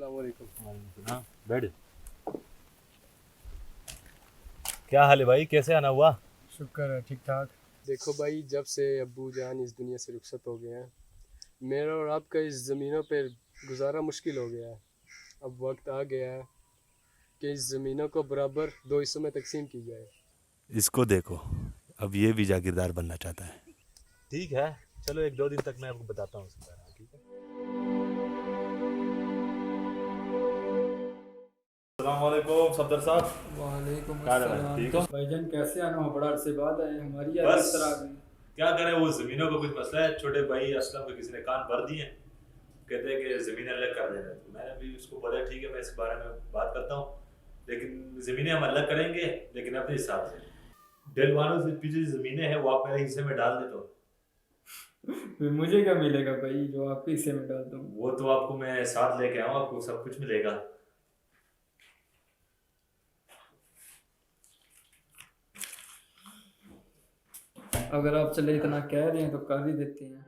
अस्सलाम वालेकुम। हाँ बैठ। क्या हाल है भाई, कैसे आना हुआ? शुक्र है, ठीक ठाक। देखो भाई, जब से अब्बू जान इस दुनिया से रुखसत हो गए हैं, मेरा और आपका इस ज़मीनों पर गुजारा मुश्किल हो गया है। अब वक्त आ गया है कि इस ज़मीनों को बराबर दो हिस्सों में तकसीम की जाए। इसको देखो, अब ये भी जागीरदार बनना चाहता है। ठीक है, चलो एक दो दिन तक मैं आपको बताता हूँ उसके बारे में, ठीक है? अस्सलामुअलैकुम सफदर साहब। वालेकुम क्या हाल है? अस्सलाम। ठीक हो? भाईजान कैसे आना हो, बड़ा अरसे बाद आए, हमारी याद बस इस तरह आ गई। क्या करें, वो जमीनों का कुछ मसला है। छोटे भाई असलम के किसी ने कान भर दिए, कहते हैं कि जमीन अलग कर देना। तो मैंने भी उसको बोला ठीक है, मैं इस बारे में बात करता हूँ, लेकिन जमीनें हम अलग करेंगे, लेकिन अपने हिसाब से। डेलवानों से पीछे जमीनें हैं वो आप मेरे हिस्से में डाल दे तो फिर मुझे क्या मिलेगा भाई जो आपके हिस्से में डाल दूँ? वो तो आपको मैं साथ लेके आऊँ, आपको सब कुछ मिलेगा। अगर आप चले इतना कह रहे हैं तो कर ही देते हैं।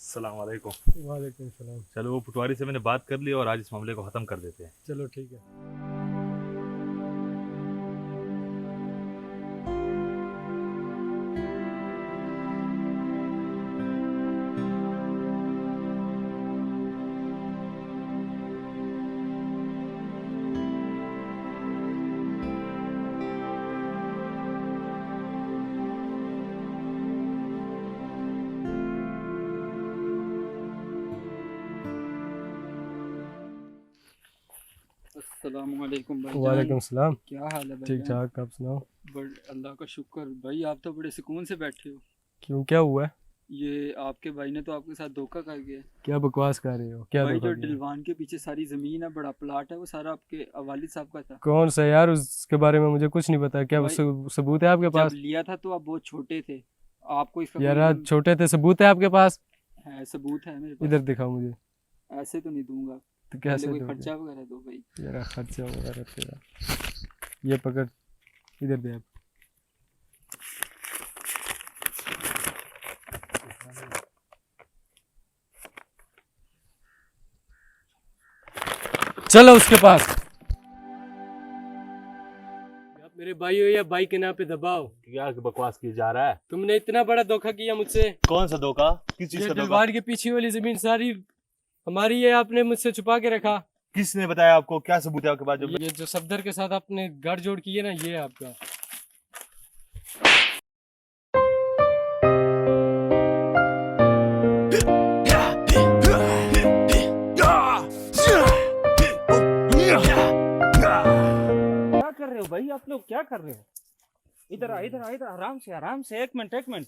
अस्सलाम वालेकुम। वालेकुम सलाम। चलो वो पटवारी से मैंने बात कर ली और आज इस मामले को ख़त्म कर देते हैं। चलो ठीक है। अस्सलाम वालेकुम भाईजान। वालेकुम सलाम। क्या हाल है ठीक भाईजान? ठाक, आप सुनाओ। अल्लाह का शुक्र भाई, आप तो बड़े सुकून से बैठे हो। क्यों, क्या हुआ है? ये आपके भाई ने तो आपके साथ धोखा कर गया। क्या बकवास कर रहे हो? क्या भाई धोखा जो किया? डिलवान के पीछे सारी जमीन है, बड़ा प्लाट है, वो सारा आपके वालिद साहब का था। कौन सा यार? उसके बारे में मुझे कुछ नहीं पता। क्या भाई, सबूत है आपके जब पास? लिया था तो आप बहुत छोटे थे, आपको इसका यार कोई आज छोटे थे, सबूत है आपके पास? है? सबूत है मेरे पास। इधर दिखाओ मुझे। ऐसे तो नहीं दूंगा। तो पहले कैसे कोई दोगे? खर्चा वगैरह दो भाई। यार खर्चा वगैरह तेरा, ये पकड़, इधर दे आप। चलो उसके पास। आप मेरे भाई हो या भाई के नाम पे दबाओ? क्या बकवास की जा रहा है? तुमने इतना बड़ा धोखा किया मुझसे। कौन सा धोखा? किस चीज ये का धोखा? दिलवार के पीछे वाली जमीन सारी हमारी है, आपने मुझसे छुपा के रखा। किसने बताया आपको? क्या सबूत है आपके पास? जो ये जो सफदर के साथ आपने गाड़ जोड़ की है ना, ये है आपका। क्या कर रहे हो भाई, आप लोग क्या कर रहे हो? इधर आ, इधर आ, इधर आराम से, आराम से। एक मिनट, एक मिनट।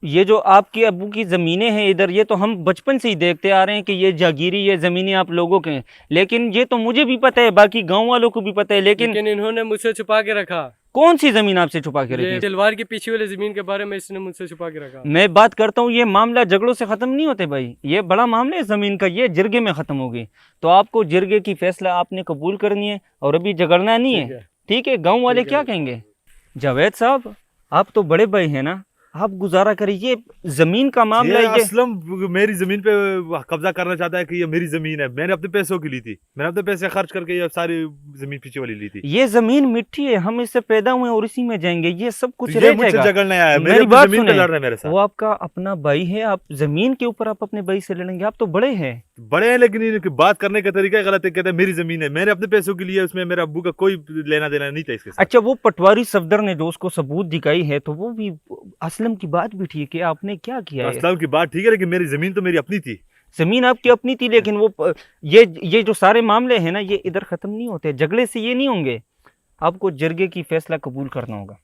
ये जो आपके अब्बू की ज़मीनें हैं इधर, ये तो हम बचपन से ही देखते आ रहे हैं कि ये जागीरी, ये ज़मीनें आप लोगों के हैं। लेकिन ये तो मुझे भी पता है, बाकी गांव वालों को भी पता है। लेकिन इन्होंने मुझसे छुपा के रखा। कौन सी ज़मीन आपसे छुपा के ये रखी? दिलवार के पीछे वाली जमीन के बारे में इसने मुझसे छुपा के रखा। मैं बात करता हूँ, ये मामला झगड़ों से ख़त्म नहीं होते भाई। ये बड़ा मामला है ज़मीन का, ये जिरगे में ख़त्म होगी। तो आपको जिरगे की फैसला आपने कबूल करनी है और अभी झगड़ना नहीं है, ठीक है? गाँव वाले क्या कहेंगे? जावेद साहब, आप तो बड़े भाई हैं ना, आप गुजारा करिए। ये जमीन का मामला ये है। असलम मेरी जमीन पे कब्जा करना चाहता है कि ये मेरी जमीन है। मैंने अपने पैसों की ली थी, मैंने अपने पैसे खर्च करके ये सारी जमीन पीछे वाली ली थी। ये जमीन मिट्टी है, हम इससे पैदा हुए और इसी में जाएंगे। ये सब कुछ तो रह ये मुझसे जाएगा। झगड़ने आया है, मेरी मेरी बात जमीन पे सुने, लड़ रहा है मेरे साथ। वो आपका अपना भाई है, आप जमीन के ऊपर आप अपने भाई से लड़ेंगे? आप तो बड़े हैं। बड़े हैं, लेकिन इनकी बात करने का तरीका गलत है। कहते हैं मेरी जमीन है, मैंने अपने पैसों के लिए, उसमें मेरे अब्बू का कोई लेना देना नहीं था इसके साथ। अच्छा, वो पटवारी सफदर ने जो उसको सबूत दिखाई है, तो वो भी असलम की बात भी ठीक है। आपने क्या किया है? असलम की बात ठीक है, लेकिन मेरी जमीन तो मेरी अपनी थी। जमीन आपकी अपनी थी, लेकिन वो ये जो सारे मामले हैं ना, ये इधर खत्म नहीं होते, झगड़े से ये नहीं होंगे। आपको जरगे की फैसला कबूल करना होगा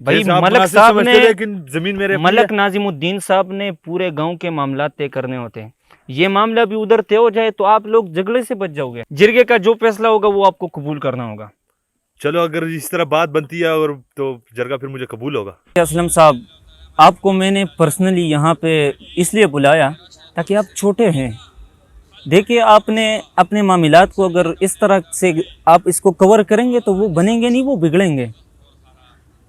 भाई। मलक साहब ने, लेकिन जमीन मेरे मलक नाजिमुद्दीन साहब ने पूरे गांव के मामला तय करने होते हैं। ये मामला भी उधर तय हो जाए तो आप लोग झगड़े से बच जाओगे। जिरगे का जो फैसला होगा वो आपको कबूल करना होगा। चलो अगर इस तरह बात बनती है और तो जरगा फिर मुझे कबूल होगा। असलम साहब, आपको मैंने पर्सनली यहाँ पे इसलिए बुलाया ताकि आप छोटे हैं। देखिए, आपने अपने मामलात को अगर इस तरह से आप इसको कवर करेंगे तो वो बनेंगे नहीं, वो बिगड़ेंगे।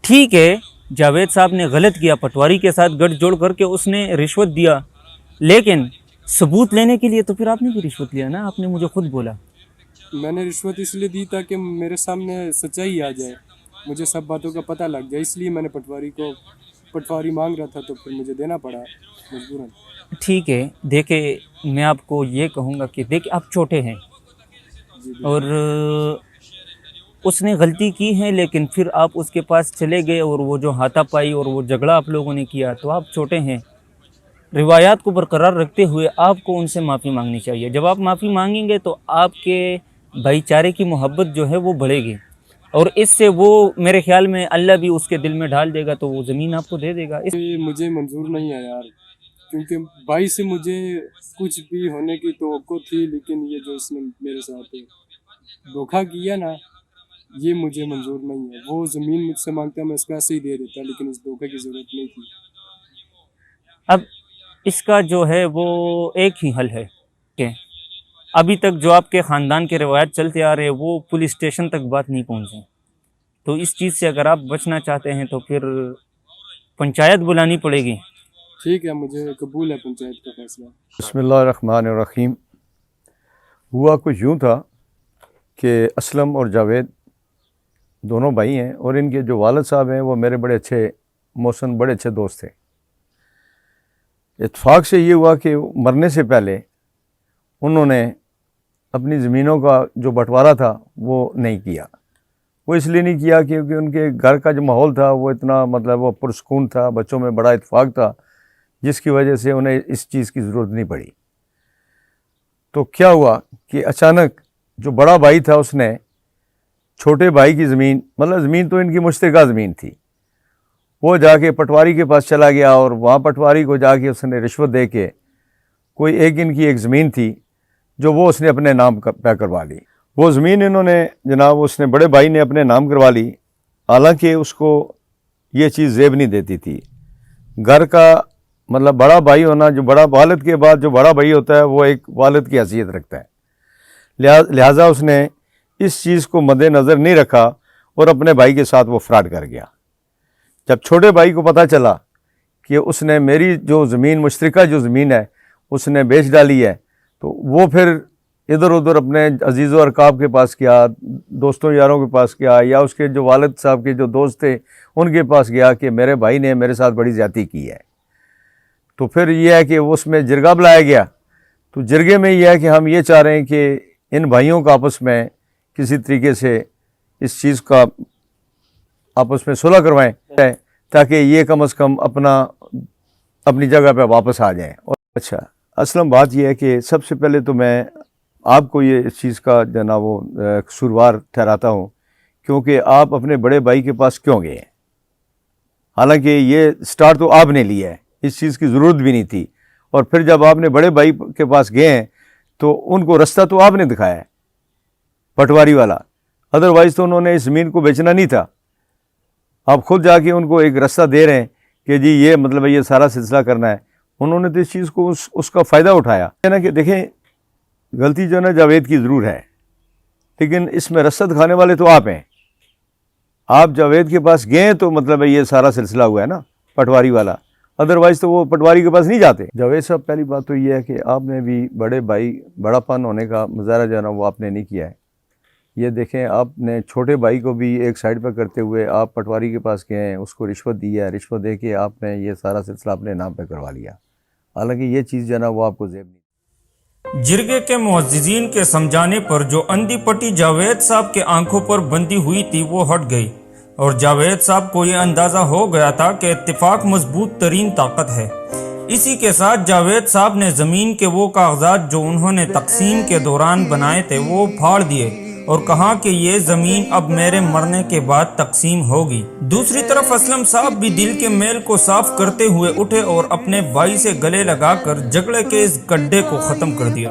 ठीक है, जावेद साहब ने गलत किया, पटवारी के साथ गठजोड़ करके उसने रिश्वत दिया, लेकिन सबूत लेने के लिए तो फिर आपने भी रिश्वत लिया ना। आपने मुझे खुद बोला। मैंने रिश्वत इसलिए दी ताकि मेरे सामने सच्चाई आ जाए, मुझे सब बातों का पता लग जाए, इसलिए मैंने पटवारी मांग रहा था तो फिर मुझे देना पड़ा मजबूरन। ठीक है, देखिए मैं आपको ये कहूँगा कि देखिए आप छोटे हैं और उसने गलती की है, लेकिन फिर आप उसके पास चले गए और वो जो हाथापाई और वो झगड़ा आप लोगों ने किया, तो आप छोटे हैं। रिवायात को बरकरार रखते हुए आपको उनसे माफ़ी मांगनी चाहिए। जब आप माफ़ी मांगेंगे तो आपके भाईचारे की मोहब्बत जो है वो बढ़ेगी और इससे वो मेरे ख्याल में अल्लाह भी उसके दिल में डाल देगा, तो वो ज़मीन आपको दे देगा। ये मुझे मंजूर नहीं है यार, क्योंकि भाई से मुझे कुछ भी होने की तवक्को थी, लेकिन ये जो इसने मेरे साथ धोखा किया ना, ये मुझे मंजूर नहीं है। वो ज़मीन मुझसे मांगता, मैं इसको ऐसे ही दे देता, लेकिन इस धोखे की ज़रूरत नहीं थी। अब इसका जो है वो एक ही हल है कि अभी तक जो आपके ख़ानदान के रिवायत चलते आ रहे हैं वो पुलिस स्टेशन तक बात नहीं पहुँचे, तो इस चीज़ से अगर आप बचना चाहते हैं तो फिर पंचायत बुलानी पड़ेगी। ठीक है, मुझे कबूल है पंचायत का फैसला। बिस्मिल्लाहिर्रहमानिर्रहीम। हुआ कुछ यूँ था कि असलम और जावेद दोनों भाई हैं और इनके जो वालिद साहब हैं वो मेरे बड़े अच्छे मोहसिन बड़े अच्छे दोस्त थे। इत्फाक से ये हुआ कि मरने से पहले उन्होंने अपनी ज़मीनों का जो बंटवारा था वो नहीं किया। वो इसलिए नहीं किया क्योंकि उनके घर का जो माहौल था वो इतना मतलब वो पुरसकून था, बच्चों में बड़ा इत्फाक था, जिसकी वजह से उन्हें इस चीज़ की ज़रूरत नहीं पड़ी। तो क्या हुआ कि अचानक जो बड़ा भाई था उसने छोटे भाई की ज़मीन, मतलब ज़मीन तो इनकी मुश्तरका ज़मीन थी, वो जाके पटवारी के पास चला गया और वहाँ पटवारी को जाके उसने रिश्वत दे के कोई इनकी एक ज़मीन थी जो वो उसने अपने नाम पे करवा ली। वो ज़मीन इन्होंने जनाब उसने बड़े भाई ने अपने नाम करवा ली, हालांकि उसको ये चीज़ ज़ेब नहीं देती थी। घर का मतलब बड़ा भाई होना, जो बड़ा वालिद के बाद जो बड़ा भाई होता है वो एक वालिद की हैसियत रखता है, लिहाजा उसने इस चीज़ को मद्देनज़र नहीं रखा और अपने भाई के साथ वो फ्रॉड कर गया। जब छोटे भाई को पता चला कि उसने मेरी जो ज़मीन मुश्तरका जो ज़मीन है उसने बेच डाली है, तो वो फिर इधर उधर अपने अजीज़ व अरकाब के पास गया, दोस्तों यारों के पास गया, या उसके जो वालिद साहब के जो दोस्त थे उनके पास गया कि मेरे भाई ने मेरे साथ बड़ी ज़्यादती की है। तो फिर यह है कि उसमें जिरगा बुलाया गया। तो जिरगे में यह है कि हम ये चाह रहे हैं कि इन भाइयों का आपस में किसी तरीके से इस चीज़ का आपस में सुलह करवाएं ताकि ये कम से कम अपनी जगह पे वापस आ जाएं। और अच्छा, असलम बात यह है कि सबसे पहले तो मैं आपको ये इस चीज़ का जो ना वो कसूरवार ठहराता हूँ, क्योंकि आप अपने बड़े भाई के पास क्यों गए हैं। हालांकि ये स्टार्ट तो आपने लिया है, इस चीज़ की ज़रूरत भी नहीं थी, और फिर जब आपने बड़े भाई के पास गए हैं तो उनको रास्ता तो आपने दिखाया है, पटवारी वाला, अदरवाइज़ तो उन्होंने इस ज़मीन को बेचना नहीं था। आप खुद जाके उनको एक रास्ता दे रहे हैं कि जी ये मतलब ये सारा सिलसिला करना है। उन्होंने तो इस चीज़ को उसका फ़ायदा उठाया है ना। कि देखें, गलती जो है ना जावेद की ज़रूर है, लेकिन इसमें रास्ता दिखाने वाले तो आप हैं। आप जावेद के पास गए तो मतलब ये सारा सिलसिला हुआ है ना पटवारी वाला, अदरवाइज़ तो वो पटवारी के पास नहीं जाते। जावेद साहब, पहली बात तो ये है कि आपने भी बड़े भाई बड़ापन होने का मुजाहरा जो है ना वो आपने नहीं किया है। ये देखें, आपने छोटे भाई को भी एक साइड पर करते हुए आप पटवारी के पास गए हैं, उसको रिश्वत दी है, रिश्वत दे के आपने ये सारा सिलसिला अपने नाम पे करवा लिया। हालांकि ये चीज़ जो है ना वो आपको ज़ेब नहीं। जिरगे के मुअज्जिज़ीन के समझाने पर जो अंधी पट्टी जावेद साहब के आंखों पर बंधी हुई थी वो हट गई और जावेद साहब को ये अंदाज़ा हो गया था कि इत्तेफाक मजबूत तरीन ताकत है। इसी के साथ जावेद साहब ने ज़मीन के वो कागजात जो उन्होंने तकसीम के दौरान बनाए थे वो फाड़ दिए और कहा कि ये ज़मीन अब मेरे मरने के बाद तकसीम होगी। दूसरी तरफ असलम साहब भी दिल के मेल को साफ करते हुए उठे और अपने भाई से गले लगाकर झगड़े के इस गड्ढे को ख़त्म कर दिया।